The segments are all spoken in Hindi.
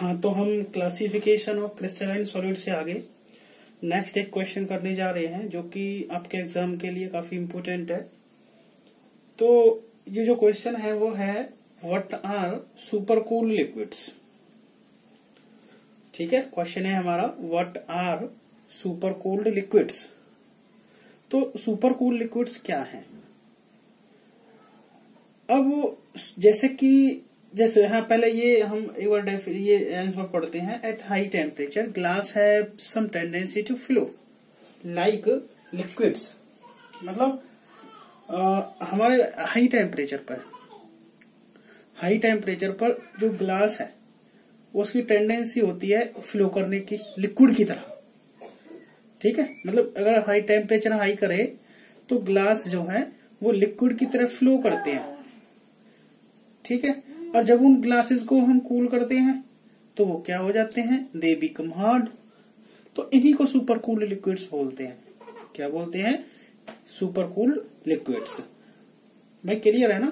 हाँ, तो हम क्लासिफिकेशन ऑफ क्रिस्टलाइन सॉलिड से आगे नेक्स्ट एक क्वेश्चन करने जा रहे हैं जो कि आपके एग्जाम के लिए काफी इम्पोर्टेंट है। तो ये जो क्वेश्चन है वो है what are super cool liquids. ठीक है, क्वेश्चन है हमारा what are super cooled liquids. तो सुपर कूल लिक्विड्स क्या है? अब जैसे यहाँ पहले ये हम एक बार ये आंसर पढ़ते हैं। At high temperature glass have some tendency to flow like liquids. मतलब हमारे हाई टेम्परेचर पर जो ग्लास है उसकी टेंडेंसी होती है फ्लो करने की लिक्विड की तरह। ठीक है, मतलब अगर हाई टेम्परेचर हाई करे तो ग्लास जो है वो लिक्विड की तरह फ्लो करते हैं। ठीक है, और जब उन ग्लासेस को हम कूल करते हैं तो वो क्या हो जाते हैं? They become hard. तो इन्हीं को सुपर कूल्ड लिक्विड्स बोलते हैं। क्या बोलते हैं? Super cooled liquids. भाई क्लियर है ना?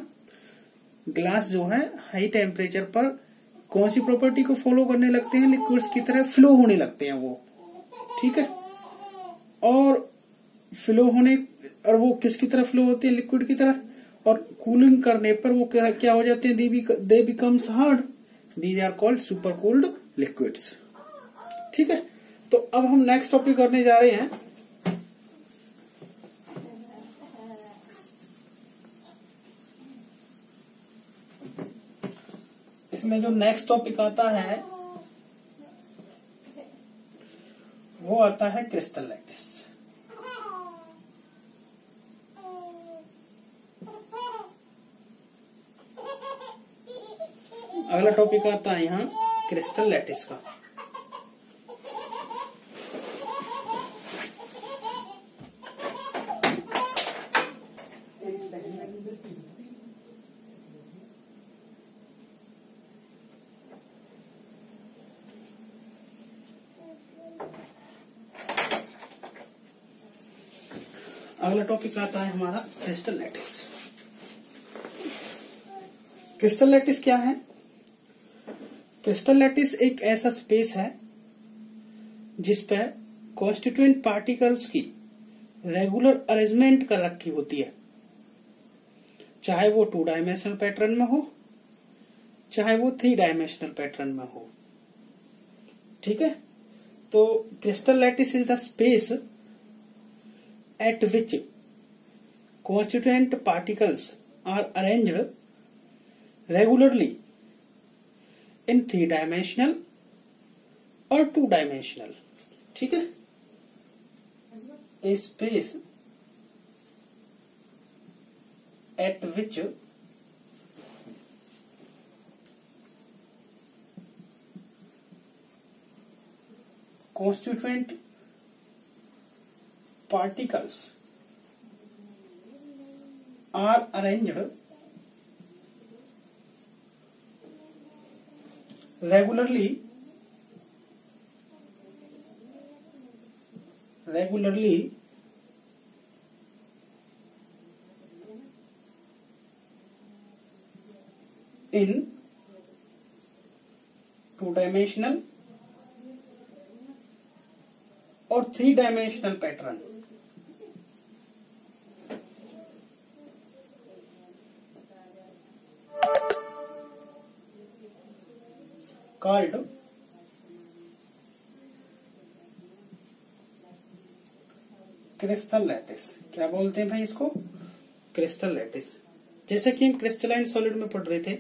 ग्लास जो है हाई टेम्परेचर पर कौन सी प्रॉपर्टी को फॉलो करने लगते हैं? लिक्विड्स की तरह फ्लो होने लगते हैं वो। ठीक है, और फ्लो होने और वो किसकी तरह फ्लो होते हैं? लिक्विड की तरह। और कूलिंग करने पर वो क्या हो जाते हैं? They becomes hard. These are called super cooled liquids. ठीक है, तो अब हम नेक्स्ट टॉपिक करने जा रहे हैं। इसमें जो नेक्स्ट टॉपिक आता है वो आता है क्रिस्टल लैटिस। अगला टॉपिक आता है यहाँ क्रिस्टल लैटिस का। अगला टॉपिक आता है हमारा क्रिस्टल लैटिस। क्रिस्टल लैटिस क्या है? क्रिस्टल लैटिस एक ऐसा स्पेस है जिसपे कॉन्स्टिट्यूएंट पार्टिकल्स की रेगुलर अरेंजमेंट कर रखी होती है, चाहे वो 2 डायमेंशनल पैटर्न में हो चाहे वो 3 डायमेंशनल पैटर्न में हो। ठीक है, तो crystal lattice is the space at which constituent particles are arranged regularly in 3 dimensional और 2 डायमेंशनल। ठीक है, a space at which constituent particles are arranged regularly in 2-dimensional और 3-dimensional pattern. Called crystal lattice. क्या बोलते हैं भाई इसको? Crystal lattice. जैसे कि हम क्रिस्टलाइन सॉलिड में पढ़ रहे थे,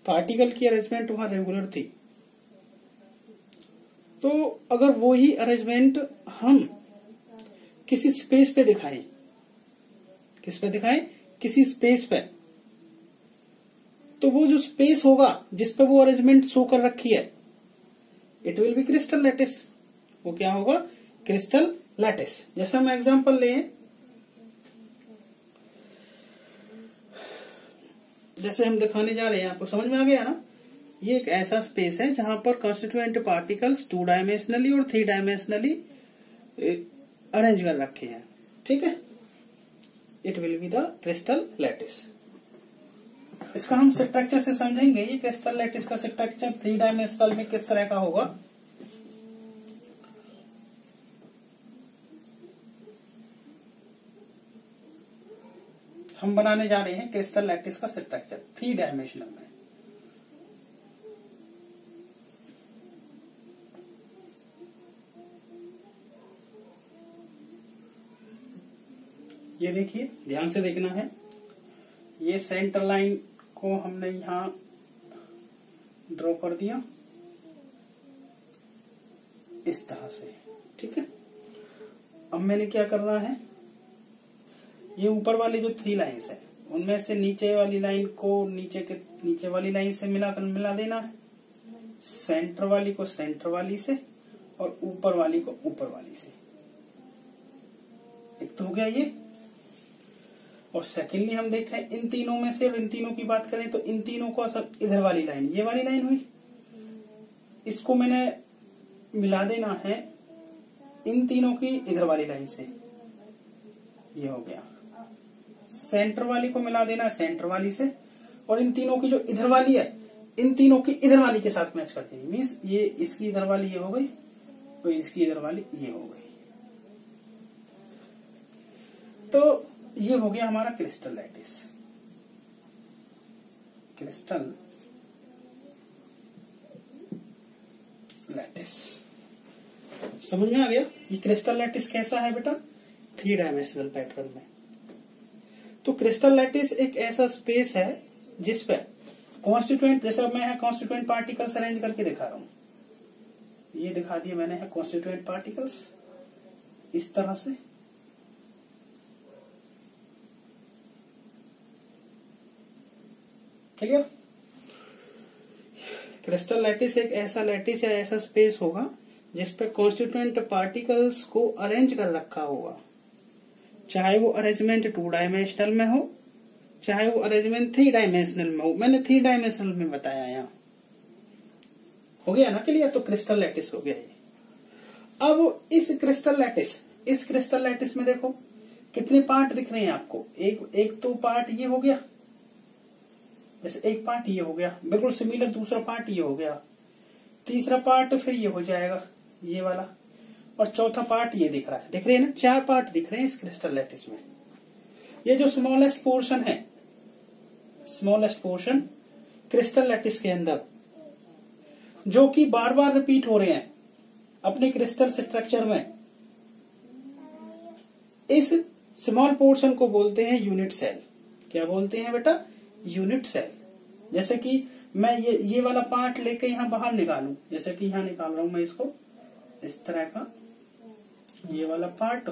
पार्टिकल की अरेंजमेंट वहां रेगुलर थी। तो अगर वो ही अरेंजमेंट हम किसी स्पेस पे दिखाएं, किस पे दिखाएं? किसी स्पेस पे, तो वो जो स्पेस होगा जिस पे वो अरेंजमेंट शो कर रखी है, it will B crystal lattice. वो क्या होगा? Crystal lattice. जैसे हम एग्जांपल लें, जैसे हम दिखाने जा रहे हैं, आपको समझ में आ गया ना? ये एक ऐसा स्पेस है जहां पर कॉन्स्टिट्यूएंट पार्टिकल्स 2 डायमेंशनली और 3 डायमेंशनली अरेंज कर रखे हैं। ठीक है, it will be the crystal lattice. इसका हम स्ट्रक्चर से समझेंगे। ये क्रिस्टल लैटिस का स्ट्रक्चर 3 डायमेंशनल में किस तरह का होगा। हम बनाने जा रहे हैं क्रिस्टल लैटिस का स्ट्रक्चर 3 डायमेंशनल में। ये देखिए, ध्यान से देखना है। ये सेंटर लाइन को हमने यहां ड्रॉ कर दिया इस तरह से, ठीक है। अब मैंने क्या करना है, ये ऊपर वाली जो 3 लाइन्स है उनमें से नीचे वाली लाइन को नीचे वाली लाइन से मिला देना है, सेंटर वाली को सेंटर वाली से और ऊपर वाली को ऊपर वाली से। एक तो हो गया ये। और सेकेंडली हम देखें इन तीनों में से, और इन तीनों की बात करें तो इन तीनों को सब इधर वाली लाइन, ये वाली लाइन हुई, इसको मैंने मिला देना है इन तीनों की इधर वाली लाइन से। ये हो गया। सेंटर वाली को मिला देना सेंटर वाली से, और इन तीनों की जो इधर वाली है इन तीनों की इधर वाली के साथ मैच कर देंगे। मीन्स ये इसकी इधर वाली ये हो गई और इसकी इधर वाली ये हो गई। तो ये हो गया हमारा क्रिस्टल लैटिस। क्रिस्टल लैटिस समझ में आ गया। ये क्रिस्टल लैटिस कैसा है बेटा, 3 डायमेंशनल पैटर्न में। तो क्रिस्टल लैटिस एक ऐसा स्पेस है जिस पर कॉन्स्टिट्यूएंट, जैसा मैं कॉन्स्टिट्यूएंट पार्टिकल्स अरेंज करके दिखा रहा हूं। ये दिखा दिए मैंने है कॉन्स्टिट्यूएंट पार्टिकल्स इस तरह से। क्लियर। क्रिस्टल लैटिस एक ऐसा लैटिस या ऐसा स्पेस होगा जिसपे कॉन्स्टिट्यूएंट पार्टिकल्स को अरेंज कर रखा होगा, चाहे वो अरेंजमेंट 2 डायमेंशनल में हो, चाहे वो अरेंजमेंट 3 डायमेंशनल में हो। मैंने 3 डायमेंशनल में बताया यहाँ। हो गया ना क्लियर। तो क्रिस्टल लैटिस हो गया ये। अब इस क्रिस्टल लैटिस में देखो कितने पार्ट दिख रहे हैं आपको। एक तो पार्ट ये हो गया, जैसे एक पार्ट ये हो गया, बिल्कुल सिमिलर दूसरा पार्ट ये हो गया, तीसरा पार्ट फिर ये हो जाएगा ये वाला, और चौथा पार्ट ये दिख रहा है। दिख रहे हैं ना, 4 पार्ट दिख रहे हैं इस क्रिस्टल लैटिस में। ये जो स्मॉलेस्ट पोर्शन है, स्मॉलेस्ट पोर्शन क्रिस्टल लैटिस के अंदर, जो कि बार बार रिपीट हो रहे हैं अपने क्रिस्टल स्ट्रक्चर में, इस स्मॉल पोर्शन को बोलते हैं यूनिट सेल। क्या बोलते हैं बेटा, यूनिट सेल। जैसे कि मैं ये वाला पार्ट लेके यहां बाहर निकालूं, जैसे कि यहां निकाल रहा हूं मैं इसको इस तरह का, ये वाला पार्ट,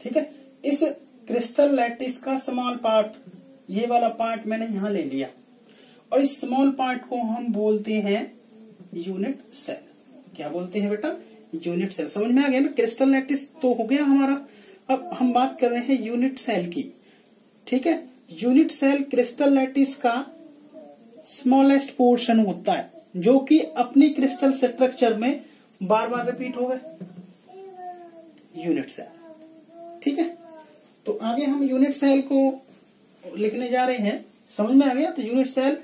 ठीक है। इस क्रिस्टल लैटिस का स्मॉल पार्ट, ये वाला पार्ट मैंने यहां ले लिया, और इस स्मॉल पार्ट को हम बोलते हैं यूनिट सेल। क्या बोलते हैं बेटा, यूनिट सेल। समझ में आ गया ना। क्रिस्टल लैटिस तो हो गया हमारा। अब हम बात कर रहे हैं यूनिट सेल की, ठीक है। यूनिट सेल क्रिस्टल लैटिस का स्मॉलेस्ट पोर्शन होता है, जो कि अपनी क्रिस्टल स्ट्रक्चर में बार बार रिपीट हो गए, यूनिट सेल, ठीक है। तो आगे हम यूनिट सेल को लिखने जा रहे हैं। समझ में आ गया। तो यूनिट सेल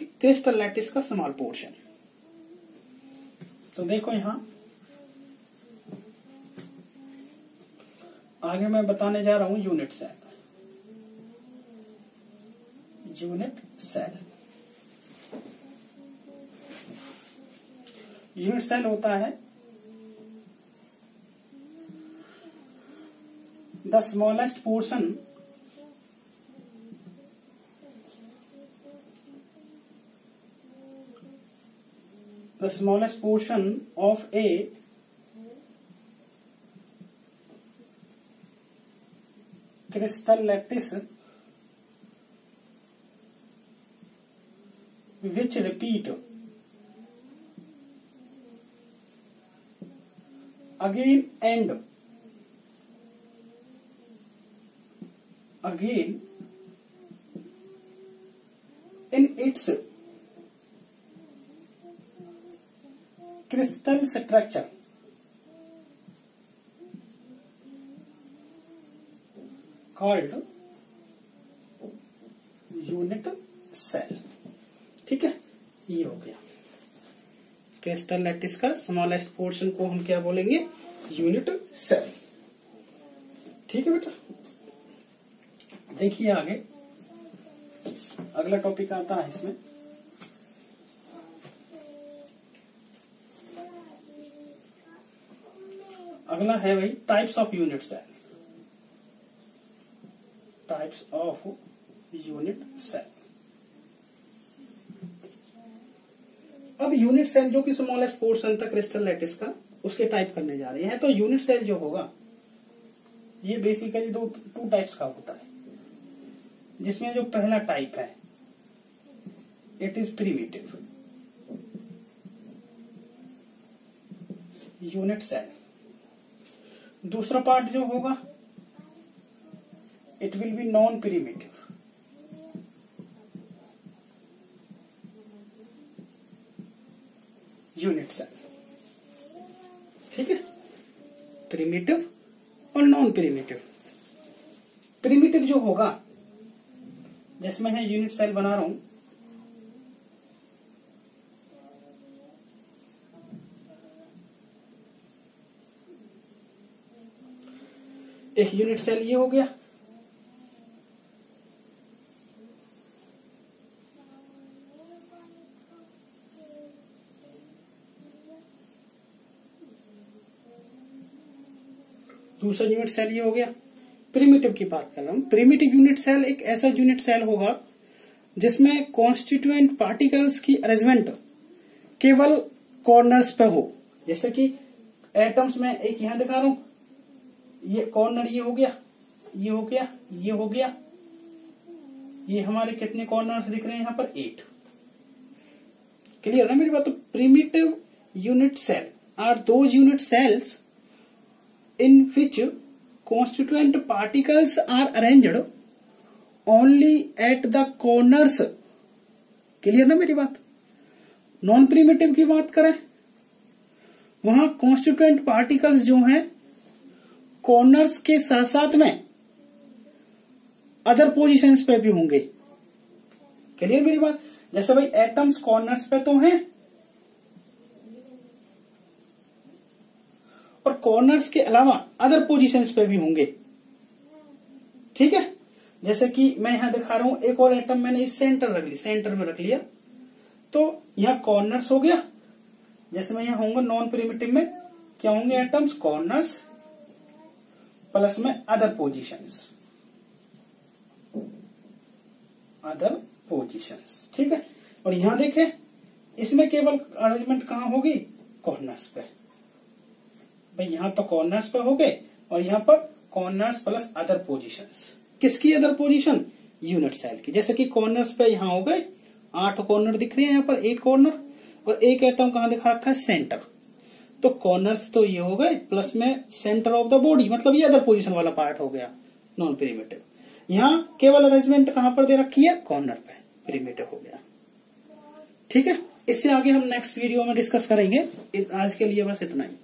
क्रिस्टल लैटिस का स्मॉल पोर्शन। तो देखो यहां आगे मैं बताने जा रहा हूं unit cell. Unit cell, unit cell होता है the smallest portion of a crystal lattice which repeat again and again in its crystal structure. Called unit cell. ठीक है, ये हो गया क्रिस्टल लैटिस का स्मॉलेस्ट पोर्शन को हम क्या बोलेंगे, यूनिट सेल। ठीक है बेटा, देखिए आगे अगला टॉपिक आता है इसमें, अगला है भाई types of unit cell. Types of unit cell. अब यूनिट सेल जो कि स्मॉलेस्ट पोर्शन था क्रिस्टल लैटिस का, उसके टाइप करने जा रहे हैं। तो यूनिट सेल जो होगा ये बेसिकली टू टाइप्स का होता है, जिसमें जो पहला टाइप है it is primitive unit cell. दूसरा पार्ट जो होगा it will be non primitive unit cell. ठीक है, प्रिमिटिव और नॉन प्रिमिटिव। प्रिमिटिव जो होगा, जैसे मैं यूनिट सेल बना रहा हूं, एक यूनिट सेल ये हो गया, दूसरा यूनिट सेल ये हो गया। प्रिमिटिव की बात कर रहा हूं। प्रिमिटिव यूनिट सेल एक ऐसा यूनिट सेल होगा जिसमें कॉन्स्टिट्यूएंट पार्टिकल्स की अरेंजमेंट केवल कॉर्नर्स पे हो। जैसे कि एटम्स में एक यहां दिखा रहा हूं, ये कॉर्नर ये हो गया, ये हो गया, ये हो गया, ये हमारे कितने कॉर्नर्स दिख रहे हैं यहाँ पर 8। क्लियर ना मेरी बात। तो primitive unit cell are those unit cells in which constituent particles are arranged only at the corners। Clear ना मेरी बात। नॉन प्रिमिटिव की बात करें, वहां कॉन्स्टिट्यूएंट पार्टिकल्स जो हैं कॉर्नर्स के साथ साथ में अदर पोजीशंस पे भी होंगे। क्लियर मेरी बात। जैसे भाई एटम्स कॉर्नर्स पे तो हैं और कॉर्नर्स के अलावा अदर पोजीशंस पे भी होंगे। ठीक है, जैसे कि मैं यहां दिखा रहा हूं, एक और एटम मैंने इस सेंटर में रख लिया, तो यहां कॉर्नर्स हो गया। जैसे मैं यहां होऊंगा नॉन प्रिमिटिव में, क्या होंगे एटम्स, कॉर्नर्स प्लस में अदर पोजीशंस। ठीक है, और यहां देखें इसमें केवल अरेंजमेंट कहां होगी, कॉर्नर्स पे। भाई यहां तो कॉर्नर्स पे हो गए और यहां पर कॉर्नर्स प्लस अदर पोजीशंस। किसकी अदर पोजीशन, यूनिट सेल की। जैसे कि कॉर्नर्स पे यहां हो गए 8 कॉर्नर दिख रहे हैं, यहाँ पर एक कॉर्नर और एक एटम कहां दिखा रखा है, सेंटर। तो कॉर्नर्स तो ये हो गए प्लस में सेंटर ऑफ द बॉडी, मतलब ये अदर पोजीशन वाला पार्ट हो गया नॉन प्रिमिटिव। यहां केवल अरेंजमेंट कहां पर दे रखी है, कॉर्नर पे, प्रिमिटिव हो गया। ठीक है, इससे आगे हम नेक्स्ट वीडियो में डिस्कस करेंगे। आज के लिए बस इतना ही।